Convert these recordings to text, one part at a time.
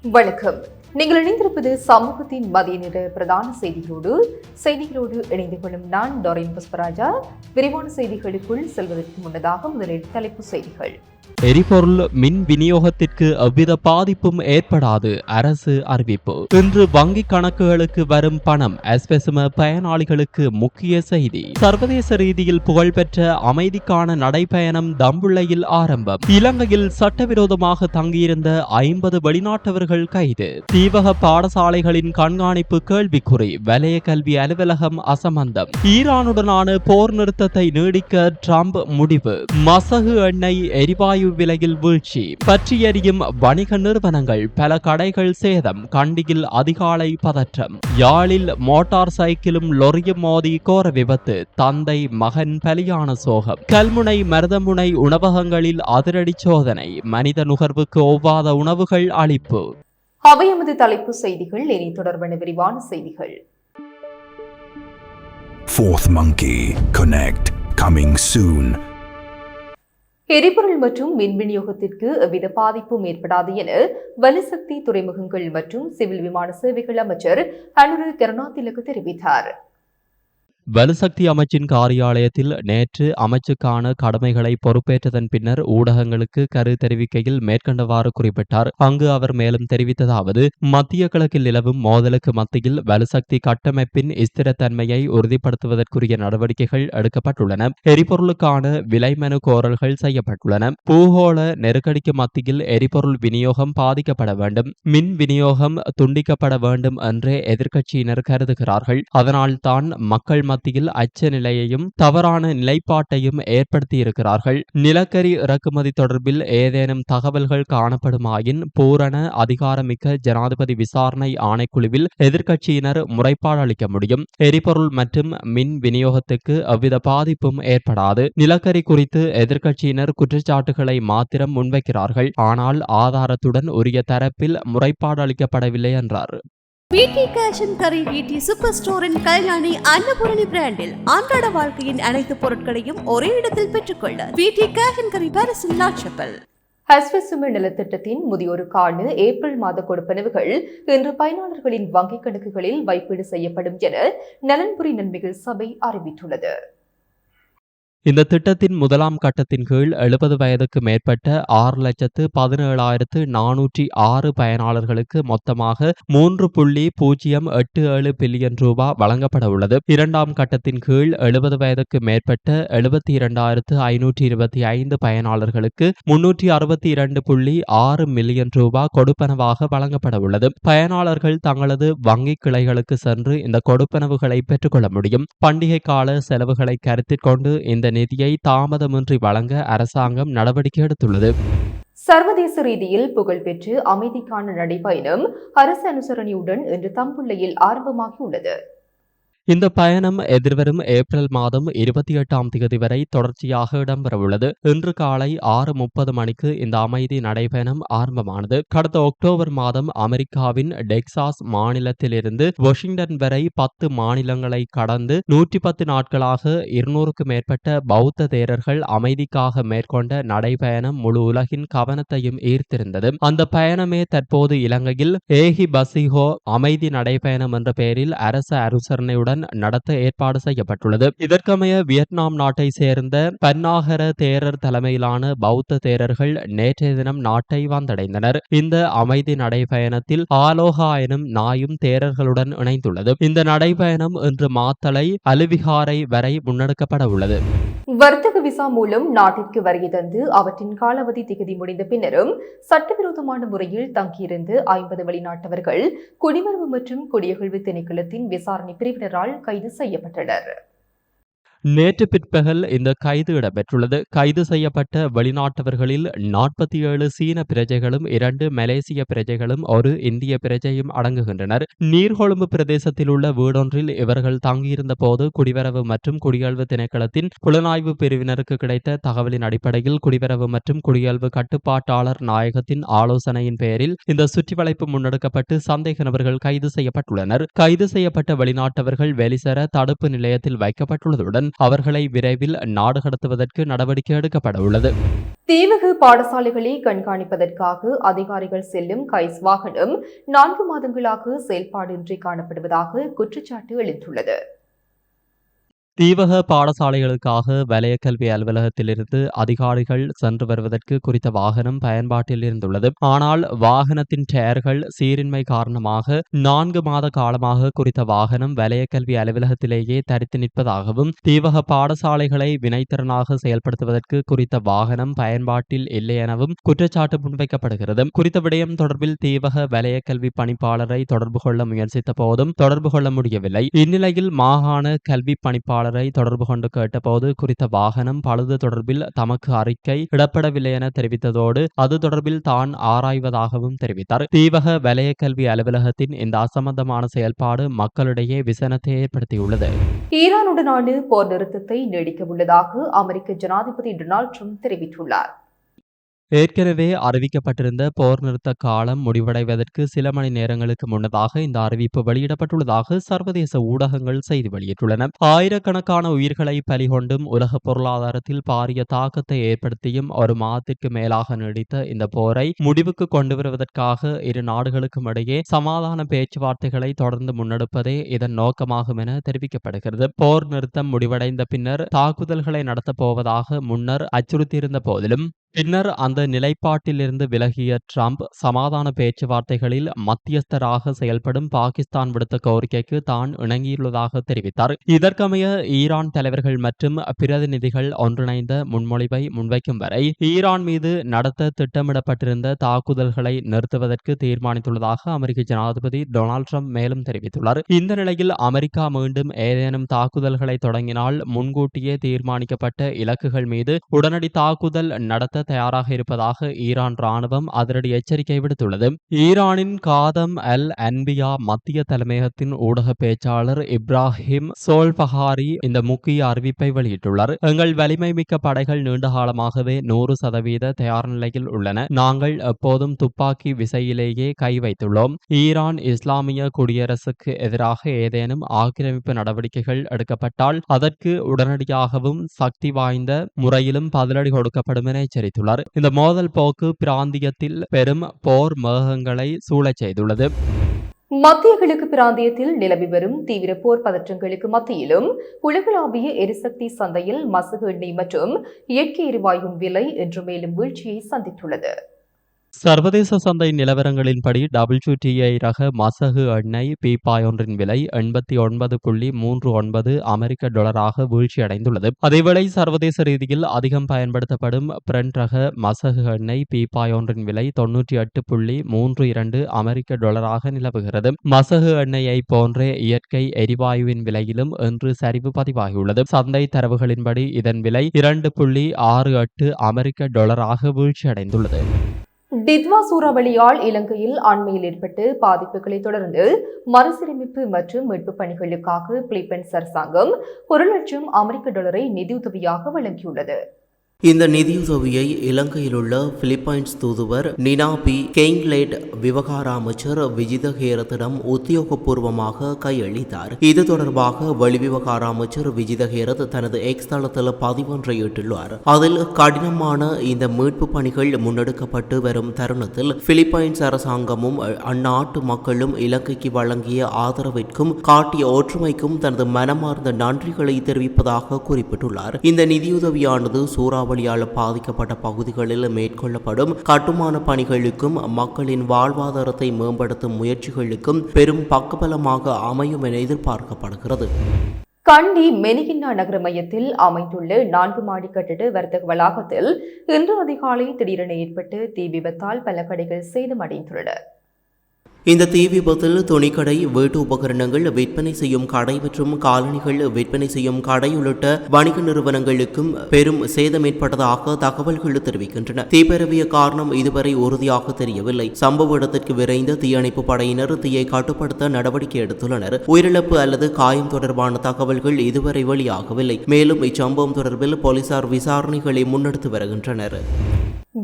வணக்கம். நீங்கள் இணைந்திருப்பது சமூகத்தின் மதிய நேர பிரதான செய்திகளோடு இணைந்து கொள்ளும் நான் டோரின் புஷ்பராஜா. விரிவான செய்திகளுக்குள் செல்வதற்கு முன்னதாக முதலில் தலைப்புச் செய்திகள். எரிபொருள் மின் விநியோகத்திற்கு எவ்வித பாதிப்பும் ஏற்படாது, அரசு அறிவிப்பு. இன்று வங்கி கணக்குகளுக்கு வரும் பணம் எஸ்பெசும பயனாளிகளுக்கு முக்கிய செய்தி. சர்வதேச ரீதியில் புகழ்பெற்ற அமைதிக்கான நடைபயணம் தம்புள்ளையில் ஆரம்பம். இலங்கையில் சட்டவிரோதமாக தங்கியிருந்த 50 வெளிநாட்டவர்கள் கைது. தீவக பாடசாலைகளின் கண்காணிப்பு கேள்விக்குறி. வலய கல்வி அலுவலகம் அசம்பந்தம். ஈரானுடனான போர் நிறுத்தத்தை நீடிக்க ட்ரம்ப் முடிவு. மசகு எண்ணெய் எரிவாயு விலையில் வீழ்ச்சி. பற்றி எரியும் வணிக நிறுவனங்கள், பல கடைகள் சேதம். கண்டியில் அதிகாலை பதற்றம். யாழில் மோட்டார் சைக்கிளும் லொரியும் மோதி கோர விபத்து. தந்தை மகன் பலியான சோகம். கல்முனை மருதமுனை உணவகங்களில் அதிரடி சோதனை. மனித நுகர்வுக்கு ஒவ்வாத உணவுகள் அளிப்பு. அவை எமது தலைப்பு செய்திகள். இனி தொடர்பான விரிவான செய்திகள். Fourth Monkey Connect coming soon. எரிபொருள் மற்றும் மின் விநியோகத்திற்கு எவ்வித பாதிப்பும் ஏற்படாது என வலுசக்தி துறைமுகங்கள் மற்றும் சிவில் விமான சேவைகள் அமைச்சர் அனுர கருணாதிலக தெரிவித்தார். வலுசக்தி அமைச்சின் காரியாலயத்தில் நேற்று அமைச்சுக்கான கடமைகளை பொறுப்பேற்றதன் பின்னர் ஊடகங்களுக்கு கரு தெரிவிக்கையில் மேற்கண்டவாறு குறிப்பிட்டார். அங்கு அவர் மேலும் தெரிவித்ததாவது, மத்திய கிழக்கில் நிலவும் மோதலுக்கு மத்தியில் வலுசக்தி கட்டமைப்பின் ஸ்திரத்தன்மையை உறுதிப்படுத்துவதற்குரிய நடவடிக்கைகள் எடுக்கப்பட்டுள்ளன. எரிபொருளுக்கான விலை மனு கோரல்கள் செய்யப்பட்டுள்ளன. பூகோள நெருக்கடிக்கு மத்தியில் எரிபொருள் விநியோகம் பாதிக்கப்பட வேண்டும், மின் விநியோகம் துண்டிக்கப்பட வேண்டும் என்றே எதிர்க்கட்சியினர் கருதுகிறார்கள். அதனால் தான் மக்கள் மத்தியில் அச்ச நிலையையும் தவறான நிலைப்பாட்டையும் ஏற்படுத்தியிருக்கிறார்கள். நிலக்கரி இறக்குமதி தொடர்பில் ஏதேனும் தகவல்கள் காணப்படுமாயின் பூரண அதிகாரமிக்க ஜனாதிபதி விசாரணை ஆணைக்குழுவில் எதிர்க்கட்சியினர் முறைப்பாடு அளிக்க முடியும். எரிபொருள் மற்றும் மின் விநியோகத்துக்கு எவ்வித பாதிப்பும் ஏற்படாது. நிலக்கரி குறித்து எதிர்க்கட்சியினர் குற்றச்சாட்டுகளை மாத்திரம் முன்வைக்கிறார்கள். ஆனால் ஆதாரத்துடன் உரிய தரப்பில் முறைப்பாடு அளிக்கப்படவில்லை என்றார். வீட்டி கேஷ் அண்ட் கரி வீட்டி சூப்பர் ஸ்டோரின் கல்யாணி அன்னபூரணி பிராண்டில் அன்றாட வாழ்க்கையின் அனைத்து பொருட்களையும் ஒரே இடத்தில் பெற்றுக்கொள்ள வீட்டி கேஷ் அண்ட் கரி பாரிஸின் லாட்சப்பல். ஹஸ்வசும நலத்திட்டத்தின் முதியோருக்கான ஏப்ரல் மாத கொடுப்பனவுகள் இன்று பயனாளர்களின் வங்கிக் கணக்குகளில் வைப்பீடு செய்யப்படும் என நலன்புரி நன்மைகள் சபை அறிவித்துள்ளது. இந்த திட்டத்தின் முதலாம் கட்டத்தின் கீழ் 70 வயதுக்கு மேற்பட்ட 6,17,406 பயனாளர்களுக்கு மொத்தமாக 3.07 பில்லியன் ரூபாய் வழங்கப்பட உள்ளது. இரண்டாம் கட்டத்தின் கீழ் 70 வயதுக்கு மேற்பட்ட 72,525 பயனாளர்களுக்கு 362.6 மில்லியன் ரூபாய் கொடுப்பனவாக வழங்கப்பட உள்ளது. பயனாளர்கள் தங்களது வங்கி கிளைகளுக்கு சென்று இந்த கொடுப்பனவுகளை பெற்றுக்கொள்ள முடியும். பண்டிகை கால செலவுகளை கருத்தில் கொண்டு இந்த நிதியை தாமதமின்றி வழங்க அரசாங்கம் நடவடிக்கை எடுத்துள்ளது. சர்வதேச ரீதியில் புகழ்பெற்று அமைதிக்கான நடைபயணம் அரசு அனுசரணையுடன் இன்று தம்புள்ளையில் ஆரம்பமாகியுள்ளது. இந்த பயணம் எதிர்வரும் ஏப்ரல் மாதம் 28ஆம் தேதி வரை தொடர்ச்சியாக இடம்பெறவுள்ளது. இன்று காலை 6:30 மணிக்கு இந்த அமைதி நடைபயணம் ஆரம்பமானது. கடந்த அக்டோபர் மாதம் அமெரிக்காவின் டெக்சாஸ் மாநிலத்திலிருந்து வாஷிங்டன் வரை 10 மாநிலங்களை கடந்து 110 நாட்களாக 200க்கும் மேற்பட்ட பௌத்த தேரர்கள் அமைதிக்காக மேற்கொண்ட நடைபயணம் முழு உலகின் கவனத்தையும் ஈர்த்திருந்தது. அந்த பயணமே தற்போது இலங்கையில் ஏஹி பசிஹோ அமைதி நடைபயணம் என்ற பெயரில் அரசு அனுசரணையுடன் நடத்த ஏற்பாடு செய்யப்பட்டுள்ளது. இதற்கமைய வியட்நாம் நாட்டை சேர்ந்த பன்னாகர தேரர் தலைமையிலான பௌத்த தேரர்கள் நேற்றைய தினம் நாட்டை வந்தடைந்தனர். இந்த அமைதி நடைபயணத்தில் ஆலோகா எனும் நாயும் தேரர்களுடன் இணைந்துள்ளது. இந்த நடைபயணம் இன்று மாத்தளை அலுவிகாரை வரை முன்னெடுக்கப்பட உள்ளது. வர்த்தக விசா மூலம் நாட்டிற்கு வருகை தந்து அவற்றின் காலாவதி திகதி முடிந்த பின்னரும் சட்டவிரோதமான முறையில் தங்கியிருந்து 50 வெளிநாட்டவர்கள் குடிமரபு மற்றும் குடியகழ்வு திணைக்களத்தின் விசாரணை பிரிவினரால் கைது செய்யப்பட்டனர். நேற்று பிற்பகல் இந்த கைது இடம்பெற்றுள்ளது. கைது செய்யப்பட்ட வெளிநாட்டவர்களில் 47 சீன பிரஜைகளும் 2 மலேசிய பிரஜைகளும் 1 இந்திய பிரஜையும் அடங்குகின்றனர். நீர்கொழும்பு பிரதேசத்தில் உள்ள வீடொன்றில் இவர்கள் தங்கியிருந்த போது குடிவரவு மற்றும் குடியல்வு திணைக்களத்தின் புலனாய்வு பிரிவினருக்கு கிடைத்த தகவலின் அடிப்படையில் குடிவரவு மற்றும் குடியல்வு கட்டுப்பாட்டாளர் நாயகத்தின் ஆலோசனையின் பெயரில் இந்த சுற்றிவளைப்பு முன்னெடுக்கப்பட்டு சந்தேக நபர்கள் கைது செய்யப்பட்டுள்ளனர். கைது செய்யப்பட்ட வெளிநாட்டவர்கள் வெளிசர தடுப்பு நிலையத்தில் வைக்கப்பட்டுள்ளதுடன் அவர்களை விரைவில் நாடு கடத்துவதற்கு நடவடிக்கை எடுக்கப்பட உள்ளது. தீவக பாடசாலைகளை கண்காணிப்பதற்காக அதிகாரிகள் செல்லும் கைஸ் வாகனம் 4 மாதங்களாக செயல்பாடின்றி காணப்படுவதாக குற்றச்சாட்டு எழுந்துள்ளது. தீவக பாடசாலைகளுக்காக வலய கல்வி அலுவலகத்திலிருந்து அதிகாரிகள் சென்று வருவதற்கு குறித்த வாகனம் பயன்பாட்டில் இருந்துள்ளது. ஆனால் வாகனத்தின் டயர்கள் சீரின்மை காரணமாக 4 மாத காலமாக குறித்த வாகனம் வலய கல்வி அலுவலகத்திலேயே தரித்து நிற்பதாகவும் தீவக பாடசாலைகளை வினைத்திறனாக செயல்படுத்துவதற்கு குறித்த வாகனம் பயன்பாட்டில் இல்லை எனவும் குற்றச்சாட்டு முன்வைக்கப்படுகிறது. குறித்த விடயம் தொடர்பில் தீவக வலய கல்வி பணிப்பாளரை தொடர்பு கொள்ள முயற்சித்த போதும் தொடர்பு கொள்ள முடியவில்லை. இந்நிலையில் மாகாண கல்வி பணிப்பாளர் தொடர்பு கொண்டு கேட்டபோது குறித்த வாகனம் பழுது தொடர்பில் தமக்கு அறிக்கை இடப்படவில்லை என தெரிவித்ததோடு அது தொடர்பில் தான் ஆராய்வதாகவும் தெரிவித்தார். தீவக வலய கல்வி அலுவலகத்தின் இந்த அசம்பந்தமான செயல்பாடு மக்களிடையே விசனத்தை ஏற்படுத்தியுள்ளது. ஈரானுடனான போர் நிறுத்தத்தை நீடிக்க உள்ளதாக அமெரிக்க ஜனாதிபதி டொனால்ட் ட்ரம்ப் தெரிவித்துள்ளார். ஏற்கனவே அறிவிக்கப்பட்டிருந்த போர் நிறுத்த காலம் முடிவடைவதற்கு சில மணி நேரங்களுக்கு முன்னதாக இந்த அறிவிப்பு வெளியிடப்பட்டுள்ளதாக சர்வதேச ஊடகங்கள் செய்தி வெளியிட்டுள்ளன. ஆயிரக்கணக்கான உயிர்களை பலிகொண்டும் உலக பொருளாதாரத்தில் பாரிய தாக்கத்தை ஏற்படுத்தியும் ஒரு மாதத்திற்கு மேலாக நீடித்த இந்த போரை முடிவுக்கு கொண்டு வருவதற்காக இரு நாடுகளுக்கும் இடையே சமாதான பேச்சுவார்த்தைகளை தொடர்ந்து முன்னெடுப்பதே இதன் நோக்கமாகும் என தெரிவிக்கப்படுகிறது. போர் நிறுத்தம் முடிவடைந்த பின்னர் தாக்குதல்களை நடத்தப் போவதாக முன்னர் அச்சுறுத்தியிருந்த போதிலும் பின்னர் அந்த நிலைப்பாட்டிலிருந்து விலகிய ட்ரம்ப் சமாதான பேச்சுவார்த்தைகளில் மத்தியஸ்தராக செயல்படும் பாகிஸ்தான் விடுத்த கோரிக்கைக்கு தான் இணங்கியுள்ளதாக தெரிவித்தார். இதற்கமைய ஈரான் தலைவர்கள் மற்றும் பிரதிநிதிகள் ஒன்றிணைந்த முன்மொழிவை முன்வைக்கும் வரை ஈரான் மீது நடத்த திட்டமிடப்பட்டிருந்த தாக்குதல்களை நிறுத்துவதற்கு தீர்மானித்துள்ளதாக அமெரிக்க ஜனாதிபதி டொனால்ட் ட்ரம்ப் மேலும் தெரிவித்துள்ளார். இந்த நிலையில் அமெரிக்கா மீண்டும் ஏதேனும் தாக்குதல்களை தொடங்கினால் முன்கூட்டியே தீர்மானிக்கப்பட்ட இலக்குகள் மீது உடனடி தாக்குதல் நடத்த தயாராக இருப்பதாக ஈரான் ராணுவம் அதிரடி எச்சரிக்கை விடுத்துள்ளது. ஈரானின் காதம் அல் அன்பியா மத்திய தலைமையகத்தின் ஊடக பேச்சாளர் இப்ராஹிம் சோல்பஹாரி இந்த முக்கிய அறிவிப்பை வெளியிட்டுள்ளார். எங்கள் வலிமை மிக்க படைகள் நீண்ட காலமாகவே 100% தயார் நிலையில் உள்ளன. நாங்கள் எப்போதும் துப்பாக்கி விசையிலேயே கை வைத்துள்ளோம். ஈரான் இஸ்லாமிய குடியரசுக்கு எதிராக ஏதேனும் ஆக்கிரமிப்பு நடவடிக்கைகள் எடுக்கப்பட்டால் அதற்கு உடனடியாகவும் சக்தி வாய்ந்த முறையிலும் பதிலடி கொடுக்கப்படும் என எச்சரித்துள்ளார். இந்த மோதல் போக்கு பிராந்தியத்தில் பெரும் போர் மேகங்களை சூழச் செய்துள்ளது. மத்திய கிழக்கு பிராந்தியத்தில் நிலவி வரும் தீவிர போர் பதற்றங்களுக்கு மத்தியிலும் உலகளாவிய எரிசக்தி சந்தையில் மசகு எண்ணெய் மற்றும் இயற்கை எரிவாயுவின் விலை இன்று மேலும் வீழ்ச்சியை சந்தித்துள்ளது. சர்வதேச சந்தை நிலவரங்களின்படி WTI ரக மசகு எண்ணெய் பீப்பாய் ஒன்றின் விலை 89.39 அமெரிக்க டாலராக வீழ்ச்சியடைந்துள்ளது. அதேவேளை சர்வதேச ரீதியில் அதிகம் பயன்படுத்தப்படும் பிரெண்ட் ரக மசகு எண்ணெய் பீப்பாய் ஒன்றின் விலை 98.32 அமெரிக்க டாலராக நிலவுகிறது. மசகு எண்ணெயை போன்றே இயற்கை எரிவாயுவின் விலையிலும் இன்று சரிவு பதிவாகியுள்ளது. சந்தை தரவுகளின்படி இதன் விலை 2.68 அமெரிக்க டாலராக வீழ்ச்சியடைந்துள்ளது. டித்வா சூறாவளியால் இலங்கையில் அண்மையில் ஏற்பட்ட பாதிப்புகளை தொடர்ந்து மறுசீரமைப்பு மற்றும் மீட்புப் பணிகளுக்காக பிலிப்பைன்ஸ் அரசாங்கம் $1,00,000 நிதியுதவியாக வழங்கியுள்ளது. இந்த நிதியுதவியை இலங்கையில் உள்ள பிலிப்பைன்ஸ் தூதுவர் நினா பி கெய்ங்லேட் விவகார அமைச்சர் விஜிதஹேரத்திடம் உத்தியோகபூர்வமாக கையளித்தார். இது தொடர்பாக வெளிவிவகார அமைச்சர் விஜிதஹேரத் தனது எக்ஸ் தளத்தில் பதிவொன்றை இட்டுள்ளார். அதில் கடினமான இந்த மீட்பு பணிகள் முன்னெடுக்கப்பட்டு வரும் தருணத்தில் பிலிப்பைன்ஸ் அரசாங்கமும் அந்நாட்டு மக்களும் இலங்கைக்கு வழங்கிய ஆதரவிற்கும் காட்டிய ஒற்றுமைக்கும் தனது மனமார்ந்த நன்றிகளை தெரிவிப்பதாக குறிப்பிட்டுள்ளார். இந்த நிதியுதவியானது சூறாவளியால் பாதிக்கப்பட்ட பகுதிகளில் மேற்கொள்ளப்படும் கட்டுமான பணிகளுக்கும் மக்களின் வாழ்வாதாரத்தை மேம்படுத்தும் முயற்சிகளுக்கும் பெரும் பக்கபலமாக அமையும் என எதிர்பார்க்கப்படுகிறது. கண்டி மெனிகின்னா நகர மையத்தில் அமைந்துள்ள 4 மாடி கட்டிட வர்த்தக வளாகத்தில் இன்று அதிகாலை திடீரென ஏற்பட்டு தீ விபத்தால் பல கடைகள் சேதமடைந்துள்ளன. இந்த தீ விபத்தில் துணிக்கடை, வீட்டு உபகரணங்கள் விற்பனை செய்யும் கடை மற்றும் காலணிகள் விற்பனை செய்யும் கடை உள்ளிட்ட வணிக நிறுவனங்களுக்கும் பெரும் சேதம் ஏற்பட்டதாக தகவல்கள் தெரிவிக்கின்றன. தீ பரவிய காரணம் இதுவரை உறுதியாக தெரியவில்லை. சம்பவ இடத்திற்கு விரைந்த தீயணைப்பு படையினர் தீயை கட்டுப்படுத்த நடவடிக்கை எடுத்துள்ளனர். உயிரிழப்பு அல்லது காயம் தொடர்பான தகவல்கள் இதுவரை வெளியாகவில்லை. மேலும் இச்சம்பவம் தொடர்பில் போலீசார் விசாரணைகளை முன்னெடுத்து வருகின்றனர்.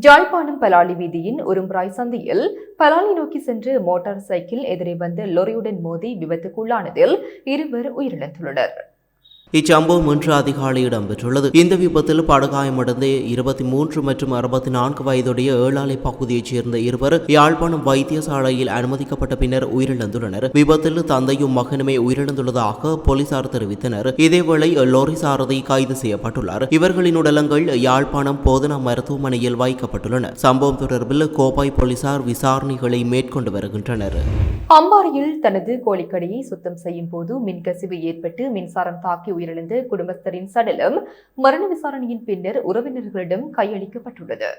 யாழ்ப்பாணம் பலாலி வீதியின் உரும்பிராய் சந்தையில் பலாலி நோக்கி சென்று மோட்டார் சைக்கிள் எதிரே வந்த லொரியுடன் மோதி விபத்துக்குள்ளானதில் 2 உயிரிழந்துள்ளனர். இச்சம்பவம் இன்று அதிகாலை இடம்பெற்றுள்ளது. இந்த விபத்தில் படுகாயமடைந்த 23 மற்றும் 64 வயதுடைய ஏழாலை பகுதியைச் சேர்ந்த இருவர் யாழ்ப்பாணம் வைத்தியசாலையில் அனுமதிக்கப்பட்ட பின்னர் உயிரிழந்துள்ளனர். விபத்தில் தந்தையும் மகனுமே உயிரிழந்துள்ளதாக போலீசார் தெரிவித்தனர். இதேவேளை லோரி சாரதி கைது செய்யப்பட்டுள்ளார். இவர்களின் உடலங்கள் யாழ்ப்பாணம் போதனா மருத்துவமனையில் வைக்கப்பட்டுள்ளன. சம்பவம் தொடர்பில் கோப்பாய் போலீசார் விசாரணைகளை மேற்கொண்டு வருகின்றனர். அம்பாறையில் தனது கோழிக்கடையை சுத்தம் செய்யும் போது மின்கசிவு ஏற்பட்டு மின்சாரம் தாக்கி உயிரிழந்த குடும்பஸ்தரின் சடலம் மரண விசாரணையின் பின்னர் உறவினர்களிடம் கையளிக்கப்பட்டுள்ளது.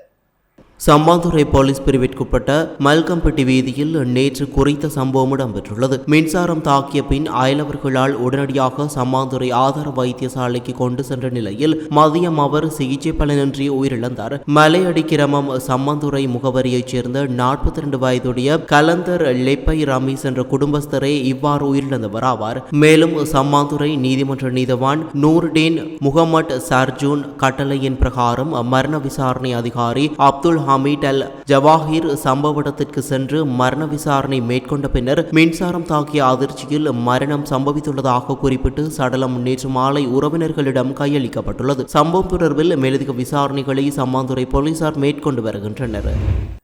சம்மாந்துறை போலீஸ் பிரிவிற்குட்பட்ட மல்கம்பட்டி வீதியில் நேற்று குறித்த சம்பவம் இடம்பெற்றுள்ளது. மின்சாரம் தாக்கிய பின் அயலவர்களால் உடனடியாக சம்மாந்துறை ஆதார வைத்தியசாலைக்கு கொண்டு சென்ற நிலையில் மதியம் அவர் சிகிச்சை பலனின்றி உயிரிழந்தார். மலையடி கிராமம் சம்மாந்துறை முகவரியைச் சேர்ந்த 42 வயதுடைய கலந்தர் லெப்பை ரமீஸ் என்ற குடும்பஸ்தரே இவ்வாறு உயிரிழந்தவர் ஆவார். மேலும் சம்மாந்துறை நீதிமன்ற நீதவான் நூர்டீன் முகமட் சர்ஜூன் கட்டளையின் பிரகாரம் மரண விசாரணை அதிகாரி அப்துல் ஹமீட் அல் ஜவாஹிர் சம்பவ இடத்திற்கு சென்று மரண விசாரணை மேற்கொண்ட பின்னர் மின்சாரம் தாக்கிய அதிர்ச்சியில் மரணம் சம்பவித்துள்ளதாக குறிப்பிட்டு சடலம் நேற்று மாலை உறவினர்களிடம் கையளிக்கப்பட்டுள்ளது. சம்பவம் தொடர்பில் மேலதிக விசாரணைகளை சம்மாந்துறை போலீசார் மேற்கொண்டு வருகின்றனர்.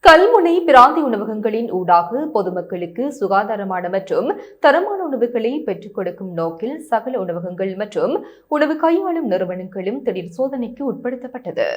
கல்முனை பிராந்திய உணவகங்களின் ஊடாக பொதுமக்களுக்கு சுகாதாரமான மற்றும் தரமான உணவுகளை பெற்றுக் கொடுக்கும் நோக்கில் சகல உணவகங்கள் மற்றும் உணவு கையாளும் நிறுவனங்களும் திடீர் சோதனைக்கு உட்படுத்தப்பட்டது.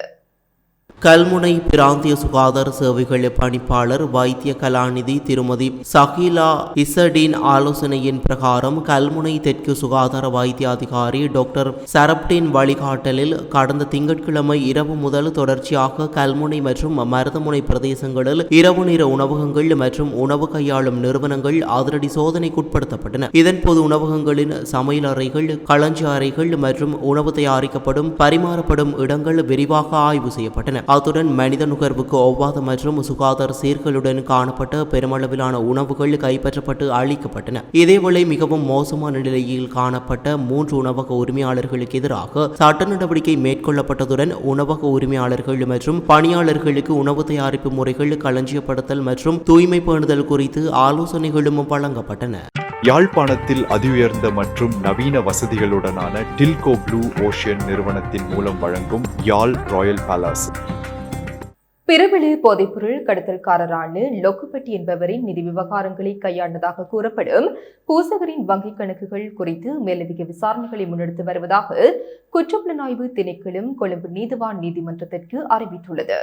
கல்முனை பிராந்திய சுகாதார சேவைகள் பணிப்பாளர் வைத்திய கலாநிதி திருமதி சஹீலா இசடின் ஆலோசனையின் பிரகாரம் கல்முனை தெற்கு சுகாதார வைத்திய அதிகாரி டாக்டர் சரப்டின் வழிகாட்டலில் கடந்த திங்கட்கிழமை இரவு முதல் தொடர்ச்சியாக கல்முனை மற்றும் மருதமுனை பிரதேசங்களில் இரவு நேர உணவகங்கள் மற்றும் உணவு கையாளும் நிறுவனங்கள் அதிரடி சோதனைக்குட்படுத்தப்பட்டன. இதன்போது உணவகங்களின் சமையல் அறைகள், களஞ்சிய அறைகள் மற்றும் உணவு தயாரிக்கப்படும் பரிமாறப்படும் இடங்கள் விரிவாக ஆய்வு செய்யப்பட்டன. அத்துடன் மனித நுகர்வுக்கு ஒவ்வாத மற்றும் சுகாதார சீர்களுடன் காணப்பட்ட பெருமளவிலான உணவுகள் கைப்பற்றப்பட்டு அளிக்கப்பட்டன. இதேவேளை மிகவும் மோசமான நிலையில் காணப்பட்ட 3 உணவக உரிமையாளர்களுக்கு எதிராக சட்ட நடவடிக்கை மேற்கொள்ளப்பட்டதுடன் உணவக உரிமையாளர்கள் மற்றும் பணியாளர்களுக்கு உணவு தயாரிப்பு முறைகள், களஞ்சியப்படுத்தல் மற்றும் தூய்மை பேணுதல் குறித்து ஆலோசனைகளும் வழங்கப்பட்டன. யாழ்ப்பாணத்தில் அதிஉயர்ந்த மற்றும் நவீன வசதிகளுடனான டில்கோ ப்ளூ ஓஷன் நிறுவனத்தின் மூலம் வழங்கும் யாழ் ராயல் பேலஸ். பிரபல போதைப்பொருள் கடத்தல்காரரான லொக்குப்பட்டி என்பவரின் நிதி விவகாரங்களை கையாண்டதாக கூறப்படும் பூசகரின் வங்கிக் கணக்குகள் குறித்து மேலதிக விசாரணைகளை முன்னெடுத்து வருவதாக குற்றப்புலனாய்வு திணைக்களம் கொழும்பு நீதிவான் நீதிமன்றத்திற்கு அறிவித்துள்ளது.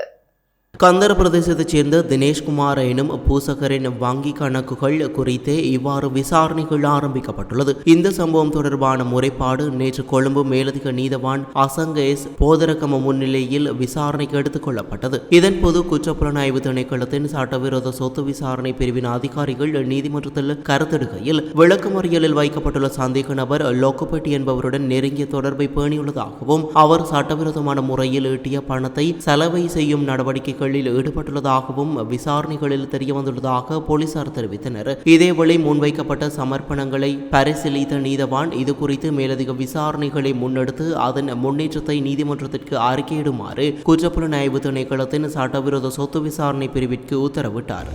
கந்தர பிரதேசத்தைச் சேர்ந்த தினேஷ்குமார் எனும் பூசகரின் வங்கி கணக்குகள் குறித்தே இவ்வாறு விசாரணைகள் ஆரம்பிக்கப்பட்டுள்ளது. இந்த சம்பவம் தொடர்பான முறைப்பாடு நேற்று கொழும்பு மேலதிக நீதவான் அசங்க எஸ் போதரகம முன்னிலையில் விசாரணைக்கு எடுத்துக் கொள்ளப்பட்டது. இதன்போது குற்றப்புலனாய்வு திணைக்களத்தின் சட்டவிரோத சொத்து விசாரணை பிரிவின் அதிகாரிகள் நீதிமன்றத்தில் கருத்தெடுக்கையில் விளக்கமறியலில் வைக்கப்பட்டுள்ள சந்தேக நபர் லொக்குப்பட்டி என்பவருடன் நெருங்கிய தொடர்பை பேணியுள்ளதாகவும் அவர் சட்டவிரோதமான முறையில் ஈட்டிய பணத்தை செலவை செய்யும் நடவடிக்கைகள் ஈடுபட்டுள்ளதாகவும் விசாரணைகளில் தெரியவந்துள்ளதாக போலீசார் தெரிவித்தனர். இதேவேளை முன்வைக்கப்பட்ட சமர்ப்பணங்களை பரிசீலித்த நீதவான் இதுகுறித்து மேலதிக விசாரணைகளை முன்னெடுத்து அதன் முன்னேற்றத்தை நீதிமன்றத்திற்கு அறிக்கையிடுமாறு குற்றப்புலனாய்வு திணைக்களத்தின் சட்டவிரோத சொத்து விசாரணை பிரிவிற்கு உத்தரவிட்டார்.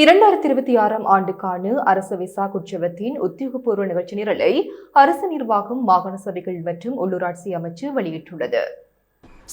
2026 ஆண்டுக்கான அரசு விசா உற்சவத்தின் உத்தியோகபூர்வ நிகழ்ச்சி நிரலை அரசு நிர்வாகம், மாகாண சபைகள் மற்றும் உள்ளூராட்சி அமைச்சு வெளியிட்டுள்ளது.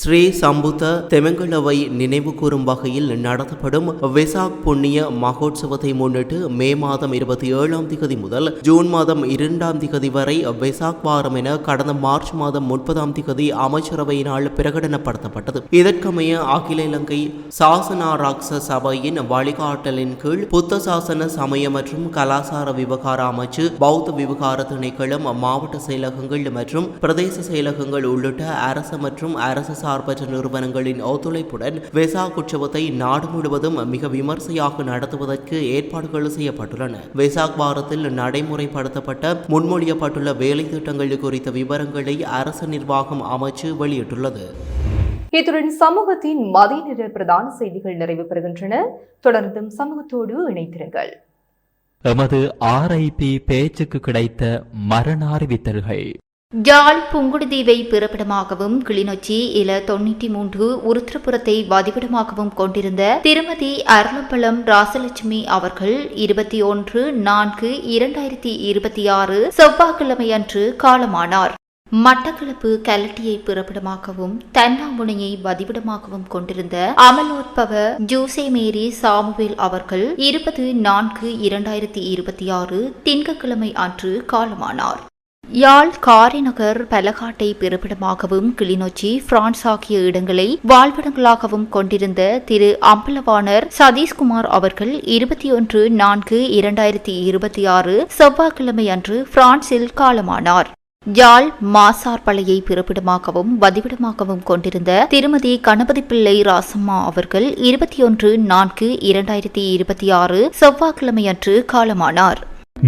ஸ்ரீ சம்புத்த தெமங்கலவை நினைவு கூறும் வகையில் நடத்தப்படும் வெசாக் புண்ணிய மகோத்சவத்தை முன்னிட்டு மே மாதம் 27ஆம் திகதி முதல் ஜூன் மாதம் 2ஆம் திகதி வரை வெசாக் வாரம் என கடந்த மார்ச் மாதம் 30ஆம் திகதி அமைச்சரவையினால் பிரகடனப்படுத்தப்பட்டது. இதற்கமைய அகில இலங்கை சாசனாராக்ச சபையின் வழிகாட்டலின் கீழ் புத்த சாசன சமய மற்றும் கலாசார விவகார அமைச்சு, பௌத்த விவகார திணைக்களம், மாவட்ட செயலகங்கள் மற்றும் பிரதேச செயலகங்கள் உள்ளிட்ட அரசு மற்றும் அரசு சார்பற்ற நிறுவனங்களின் ஒத்துழைப்புடன் வெசாக் உற்சவத்தை நாடு முழுவதும் மிக விமர்சையாக நடத்துவதற்கு ஏற்பாடுகள் செய்யப்பட்டுள்ளன. வெசாக் வாரத்தில் நடைமுறைப்படுத்தப்பட்ட முன்மொழியப்பட்டுள்ள வேலை திட்டங்கள் குறித்த விவரங்களை அரசு நிர்வாகம் அமைச்சு வெளியிட்டுள்ளது. இத்துடன் சமூகத்தின் மதிய நேர பிரதான செய்திகள் நிறைவு பெறுகின்றன. தொடர்ந்தும் சமூகத்தோடு இணைத்திருங்கள். எமது RIP பேச்சுக்கு கிடைத்த மரண அறிவித்தல்கள். யாழ் புங்குடுதீவை பிறப்பிடமாகவும் கிளிநொச்சி இல 93 உருத்திரபுரத்தை வதிவிடமாகவும் கொண்டிருந்த திருமதி அருளம்பலம் ராசலட்சுமி அவர்கள் 21/4/2026 செவ்வாய்க்கிழமை அன்று காலமானார். மட்டக்களப்பு கலட்டியை பிறப்பிடமாகவும் தன்னாமுனையை வதிவிடமாகவும் கொண்டிருந்த அமலோத்பவ ஜூசே மேரி சாமுவேல் அவர்கள் 20/4/2026 திங்கட்கிழமை அன்று காலமானார். யாழ் காரைநகர் பலகாட்டை பிறப்பிடமாகவும் கிளிநொச்சி பிரான்ஸ் ஆகிய இடங்களை வாழ்விடங்களாகவும் கொண்டிருந்த திரு அம்பலவாணர் சதீஷ்குமார் அவர்கள் 21/4/2026 செவ்வாய்க்கிழமை அன்று பிரான்சில் காலமானார். யாழ் மாசார்பளையை பிறப்பிடமாகவும் வதிவிடமாகவும் கொண்டிருந்த திருமதி கணபதிப்பிள்ளை ராசம்மா அவர்கள் 21/4/2026 செவ்வாய்க்கிழமை அன்று காலமானார்.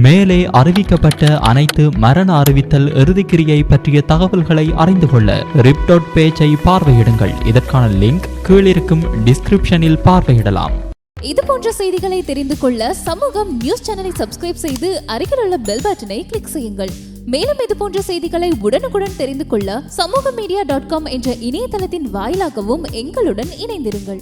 மேலே அறிவிக்கப்பட்ட அனைத்து மரண அறிவித்தல் இறுதிக்கிரியை பற்றிய தகவல்களை அறிந்து கொள்ள ரிப் பேஜை பார்வையிடுங்கள். இதற்கான லிங்க் கீழிருக்கும் டிஸ்கிரிப்ஷனில் பார்வையிடலாம். இது போன்ற செய்திகளை தெரிந்து கொள்ள சமூகம் நியூஸ் சேனலை சப்ஸ்கிரைப் செய்து அருகில் உள்ள பெல் பட்டனை கிளிக் செய்யுங்கள். மேலும் இது போன்ற செய்திகளை உடனுக்குடன் தெரிந்து கொள்ள சமூகமீடியா.com என்ற இணையதளத்தின் வாயிலாகவும் எங்களுடன் இணைந்திருங்கள்.